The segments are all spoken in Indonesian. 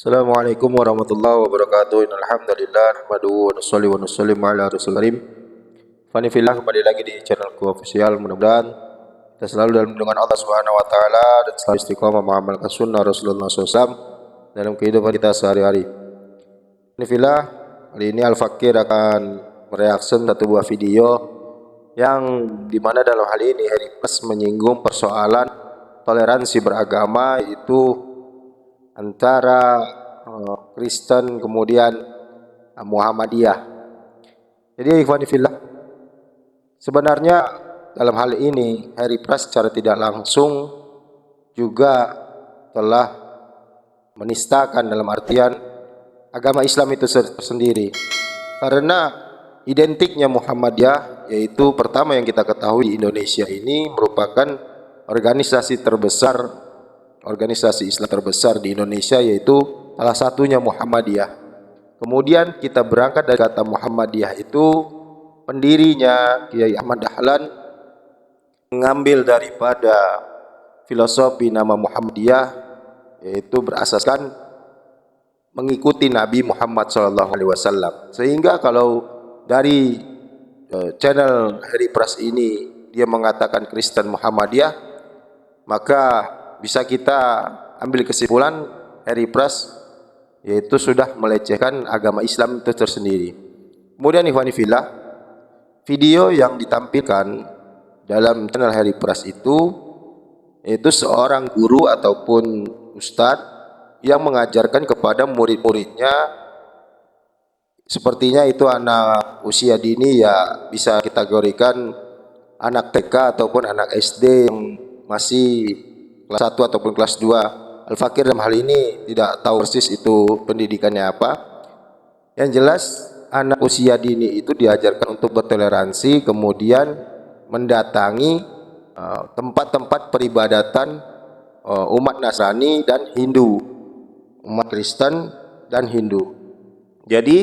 Assalamualaikum warahmatullahi wabarakatuh. Alhamdulillah nahmaduhu wa nusalli wa nusallim ala rasul karim. Fani fillah, kembali lagi di channelku official. Mudah-mudahan kita selalu dalam lindungan Allah Subhanahu wa taala dan selalu istiqomah mengamalkan sunnah Rasulullah SAW dalam kehidupan kita sehari-hari. Fani fillah, kali ini Al-Fakir akan mereaksi satu buah video yang dimana dalam hal ini Harry Plus menyinggung persoalan toleransi beragama, itu antara Kristen kemudian Muhammadiyah. Jadi ikhwani fillah, sebenarnya dalam hal ini Harry Plus secara tidak langsung juga telah menistakan dalam artian agama Islam itu sendiri, karena identiknya Muhammadiyah, yaitu pertama yang kita ketahui, Indonesia ini merupakan organisasi Islam terbesar di Indonesia, yaitu salah satunya Muhammadiyah. Kemudian kita berangkat dari kata Muhammadiyah itu, pendirinya Kiai Ahmad Dahlan mengambil daripada filosofi nama Muhammadiyah, yaitu berasaskan mengikuti Nabi Muhammad SAW. Sehingga kalau dari channel Harry Pras ini dia mengatakan Kristen Muhammadiyah, maka bisa kita ambil kesimpulan Harry Pras yaitu sudah melecehkan agama Islam itu tersendiri. Kemudian ikhwani fillah, video yang ditampilkan dalam channel Harry Pras itu yaitu seorang guru ataupun ustadz yang mengajarkan kepada murid-muridnya, sepertinya itu anak usia dini, ya bisa kita kategorikan anak TK ataupun anak SD yang masih kelas 1 ataupun kelas 2. Al-Fakir dalam hal ini tidak tahu persis itu pendidikannya apa. Yang jelas anak usia dini itu diajarkan untuk bertoleransi, kemudian mendatangi tempat-tempat peribadatan umat Nasrani dan Hindu, umat Kristen dan Hindu. Jadi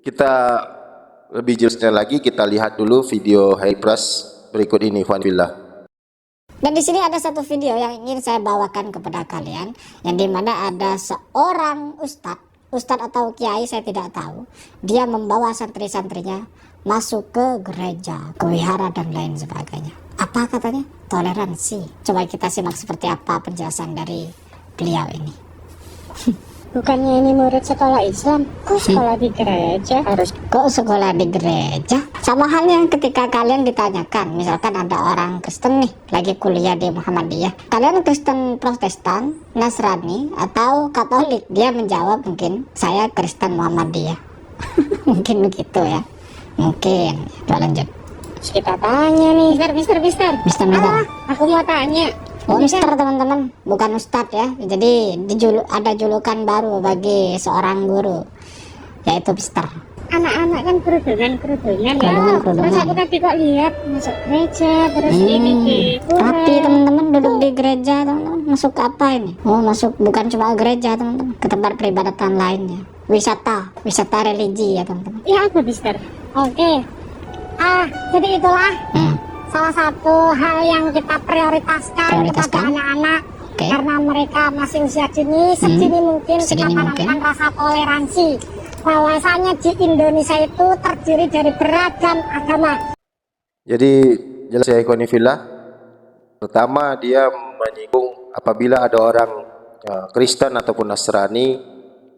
kita lebih jelasnya lagi, kita lihat dulu video Harry Pras berikut ini, ikhwanillah. Dan di sini ada satu video yang ingin saya bawakan kepada kalian, yang dimana ada seorang ustadz atau kiai, saya tidak tahu. Dia membawa santri-santrinya masuk ke gereja, ke wihara dan lain sebagainya. Apa katanya? Toleransi. Coba kita simak seperti apa penjelasan dari beliau ini. Bukannya ini murid sekolah Islam, kok sekolah di gereja? Kok sekolah di gereja? Sama halnya ketika kalian ditanyakan, misalkan ada orang Kristen nih lagi kuliah di Muhammadiyah, kalian Kristen Protestan, Nasrani, atau Katolik? Dia menjawab mungkin saya Kristen Muhammadiyah. Mungkin begitu ya, mungkin. Coba lanjut. Kita tanya nih, Mister. Aku mau tanya. Oh, Mister teman-teman, bukan Ustadz ya. Jadi ada julukan baru bagi seorang guru, yaitu Mister. Anak-anak kan kerudungan ya. Terus aku tadi kok lihat masuk gereja, terus ini di Tapi teman-teman duduk di gereja, teman-teman. Masuk apa ini? Oh, masuk bukan cuma gereja, teman-teman, ke tempat peribadatan lainnya. Wisata religi ya, teman-teman. Ya, aku Mister. Oke. Jadi itulah salah satu hal yang kita prioritaskan kepada anak-anak, karena mereka masih usia dini, sedini mungkin kita tanamkan rasa toleransi, bahwasanya di Indonesia itu terdiri dari beragam agama. Jadi jelas ya ikhwani fillah, pertama dia menyinggung apabila ada orang Kristen ataupun Nasrani,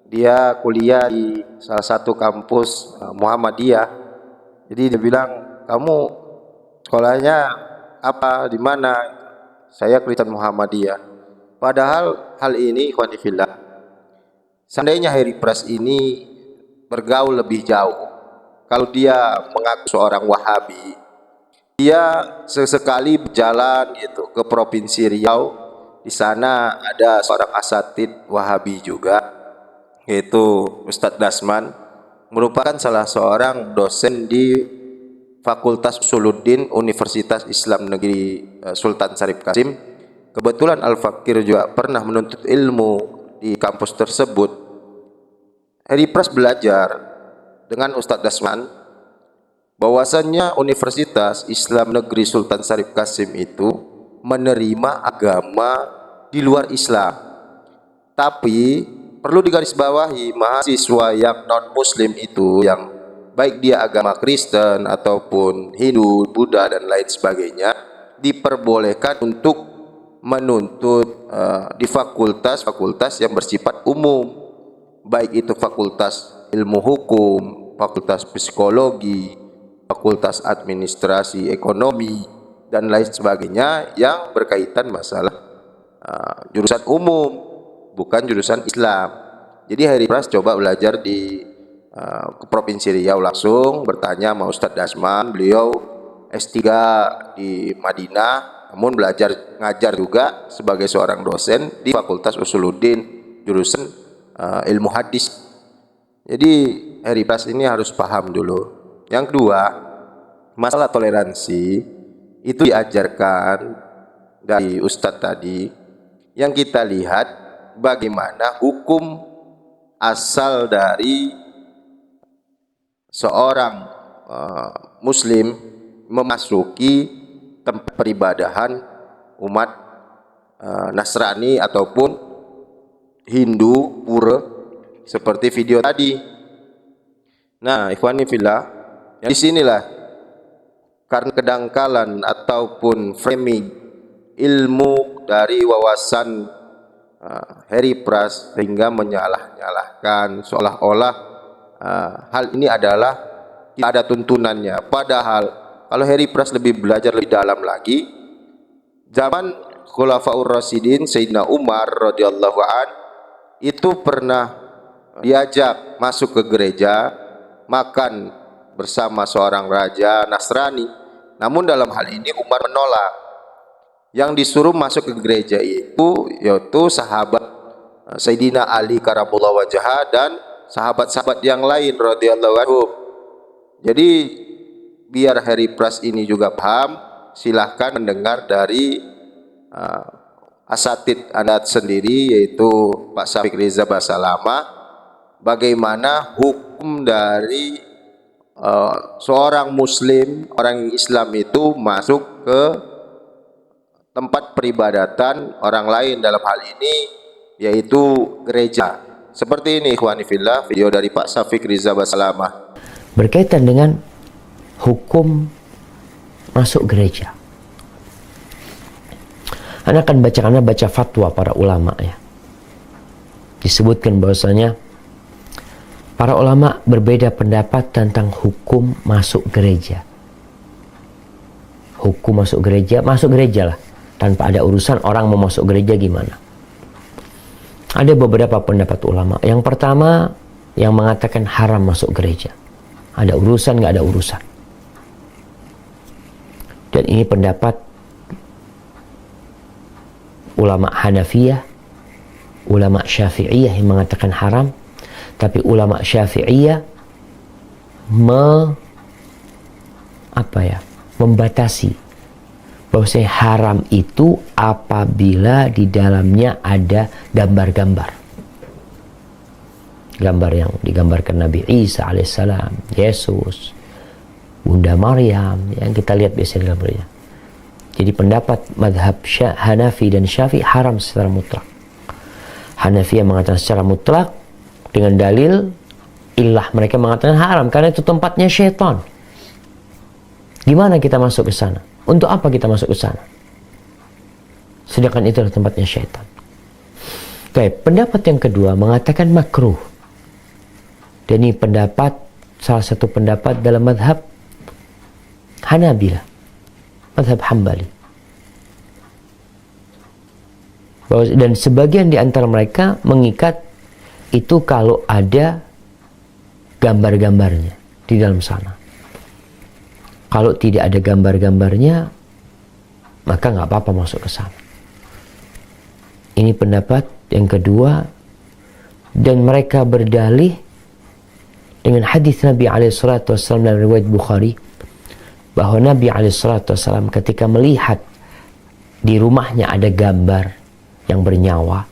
dia kuliah di salah satu kampus Muhammadiyah. Jadi dia bilang, kamu sekolahnya apa, di mana? Saya Kristen Muhammadiyah. Padahal hal ini ikhwani fillah, seandainya Harry Pras ini bergaul lebih jauh, kalau dia mengaku seorang Wahabi, dia sesekali berjalan gitu ke provinsi Riau, di sana ada seorang asatid Wahabi juga, yaitu Ustadz Dasman, merupakan salah seorang dosen di Fakultas Usuluddin Universitas Islam Negeri Sultan Syarif Qasim. Kebetulan Al-Fakir juga pernah menuntut ilmu di kampus tersebut. Harry Pras belajar dengan Ustadz Dasman bahwasannya Universitas Islam Negeri Sultan Syarif Qasim itu menerima agama di luar Islam, tapi perlu digarisbawahi, mahasiswa yang non-muslim itu, yang baik dia agama Kristen ataupun Hindu, Buddha dan lain sebagainya, diperbolehkan untuk menuntut di fakultas-fakultas yang bersifat umum, baik itu fakultas ilmu hukum, fakultas psikologi, fakultas administrasi ekonomi dan lain sebagainya yang berkaitan masalah jurusan umum, bukan jurusan Islam. Jadi Heri Pras coba belajar di ke Provinsi Riau langsung, bertanya sama Ustadz Dasman, beliau S3 di Madinah, namun belajar ngajar juga sebagai seorang dosen di Fakultas Usuluddin jurusan ilmu hadis. Jadi Heri Pras ini harus paham dulu. Yang kedua, masalah toleransi itu diajarkan dari Ustadz tadi. Yang kita lihat bagaimana hukum asal dari seorang muslim memasuki tempat peribadahan umat Nasrani ataupun Hindu pura seperti video tadi. Nah, ikhwani fillah, di sinilah karena kedangkalan ataupun framing ilmu dari wawasan Heri Pras sehingga menyalah-nyalahkan seolah-olah hal ini adalah tidak ada tuntunannya. Padahal kalau Heri Pras lebih belajar lebih dalam lagi, zaman Khulafaur Rasyidin Sayyidina Umar radhiyallahu an itu pernah diajak masuk ke gereja makan bersama seorang raja Nasrani. Namun dalam hal ini Umar menolak. Yang disuruh masuk ke gereja itu yaitu sahabat Sayyidina Ali karamullah wajhah dan sahabat-sahabat yang lain radhiyallahu anhum. Jadi biar Heri Pras ini juga paham, silahkan mendengar dari asatid Anda sendiri, yaitu Pak Syafiq Riza Basalama, bagaimana hukum dari seorang muslim, orang Islam itu masuk ke tempat peribadatan orang lain, dalam hal ini yaitu gereja. Seperti ini ikhwani fillah, video dari Pak Syafiq Riza Basalama berkaitan dengan hukum masuk gereja. Anda akan baca fatwa para ulama ya. Disebutkan bahwasanya para ulama berbeda pendapat tentang hukum masuk gereja. Hukum masuk gereja lah, tanpa ada urusan orang mau masuk gereja gimana. Ada beberapa pendapat ulama. Yang pertama yang mengatakan haram masuk gereja. Ada urusan nggak ada urusan. Dan ini pendapat ulama Hanafiyah, ulama Syafi'iyah yang mengatakan haram. Tapi ulama Syafi'iyah membatasi bahwasanya haram itu apabila di dalamnya ada gambar-gambar. Gambar yang digambarkan Nabi Isa alaihissalam, Yesus, Bunda Maryam, yang kita lihat biasanya dalam gereja. Jadi pendapat madhab Hanafi dan Syafi'i haram secara mutlak. Hanafi yang mengatakan secara mutlak dengan dalil illah, mereka mengatakan haram karena itu tempatnya syaitan. Gimana kita masuk ke sana? Untuk apa kita masuk ke sana? Sedangkan itu adalah tempatnya syaitan. Baik, pendapat yang kedua mengatakan makruh. Dan ini salah satu pendapat dalam madhab Hanabilah, madhab Hambali. Dan sebagian di antara mereka mengikat itu kalau ada gambar-gambarnya di dalam sana. Kalau tidak ada gambar-gambarnya, maka nggak apa-apa masuk ke sana. Ini pendapat yang kedua, dan mereka berdalih dengan hadis Nabi SAW dalam riwayat Bukhari, bahwa Nabi SAW ketika melihat di rumahnya ada gambar yang bernyawa,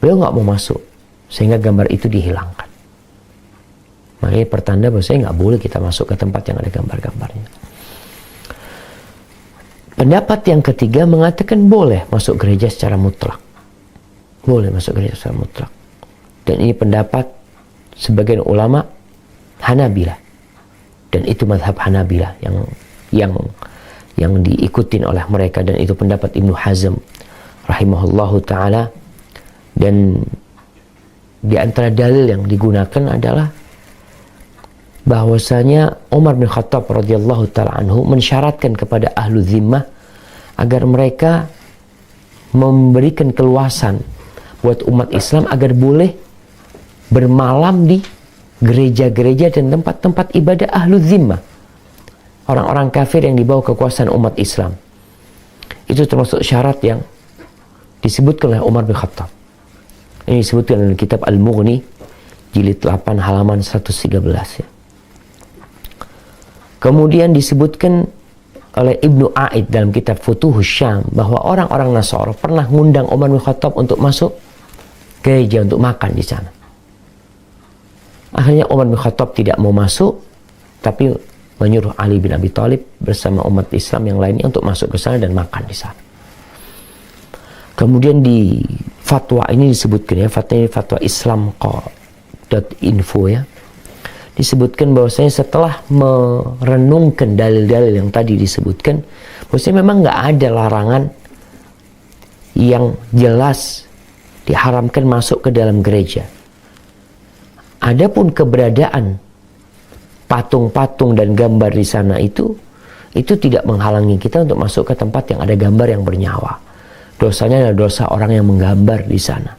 beliau nggak mau masuk, sehingga gambar itu dihilangkan. Makanya pertanda bahwa saya nggak boleh kita masuk ke tempat yang ada gambar-gambarnya. Pendapat yang ketiga mengatakan boleh masuk gereja secara mutlak. Boleh masuk gereja secara mutlak. Dan ini pendapat sebagian ulama Hanabilah, dan itu mazhab Hanabilah yang diikutin oleh mereka, dan itu pendapat Ibnu Hazm rahimahullahu taala. Dan di antara dalil yang digunakan adalah bahwasanya Umar bin Khattab radhiyallahu taala anhu mensyaratkan kepada ahlu zimmah agar mereka memberikan keluasan buat umat Islam agar boleh bermalam di gereja-gereja dan tempat-tempat ibadah ahlu zimmah, orang-orang kafir yang dibawa kekuasaan umat Islam. Itu termasuk syarat yang disebutkan oleh Umar bin Khattab. Ini disebutkan dalam kitab Al-Mughni jilid 8 halaman 113 ya. Kemudian disebutkan oleh Ibnu Aid dalam kitab Futuhus Syam bahwa orang-orang Nasara pernah mengundang Umar bin Khattab untuk masuk gereja untuk makan di sana. Akhirnya Umar bin Khattab tidak mau masuk, tapi menyuruh Ali bin Abi Thalib bersama umat Islam yang lainnya untuk masuk ke sana dan makan di sana. Kemudian di fatwa ini disebutkan ya, fatwa islamqa.info ya, disebutkan bahwasanya setelah merenungkan dalil-dalil yang tadi disebutkan, bahwasanya memang nggak ada larangan yang jelas diharamkan masuk ke dalam gereja. Adapun keberadaan patung-patung dan gambar di sana itu tidak menghalangi kita untuk masuk ke tempat yang ada gambar yang bernyawa. Dosanya adalah dosa orang yang menggambar di sana.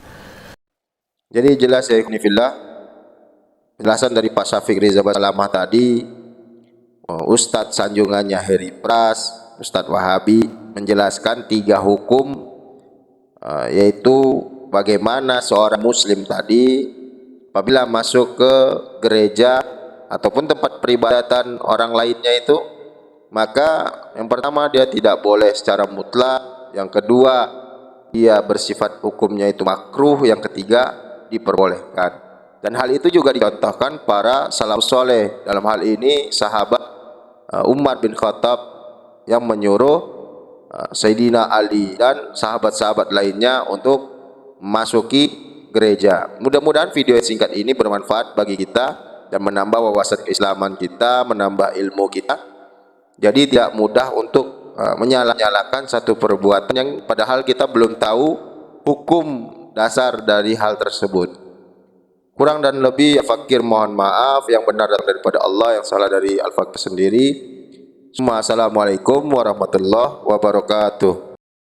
Jadi jelas ya ikhwanifillah, penjelasan dari Pak Syafiq Riza Basalamah tadi, Ustadz sanjungannya Heri Pras, Ustadz Wahabi menjelaskan 3 hukum, yaitu bagaimana seorang muslim tadi apabila masuk ke gereja ataupun tempat peribadatan orang lainnya itu, maka yang pertama dia tidak boleh secara mutlak, yang kedua dia bersifat hukumnya itu makruh, yang ketiga diperbolehkan. Dan hal itu juga dicontohkan para salafus soleh, dalam hal ini sahabat Umar bin Khattab yang menyuruh Sayyidina Ali dan sahabat-sahabat lainnya untuk masuki gereja. Mudah-mudahan video singkat ini bermanfaat bagi kita dan menambah wawasan keislaman kita, menambah ilmu kita. Jadi tidak mudah untuk menyalahkan satu perbuatan yang padahal kita belum tahu hukum dasar dari hal tersebut. Kurang dan lebih ya fakir mohon maaf, yang benar daripada Allah, yang salah dari al-fakir sendiri. Assalamualaikum warahmatullahi wabarakatuh.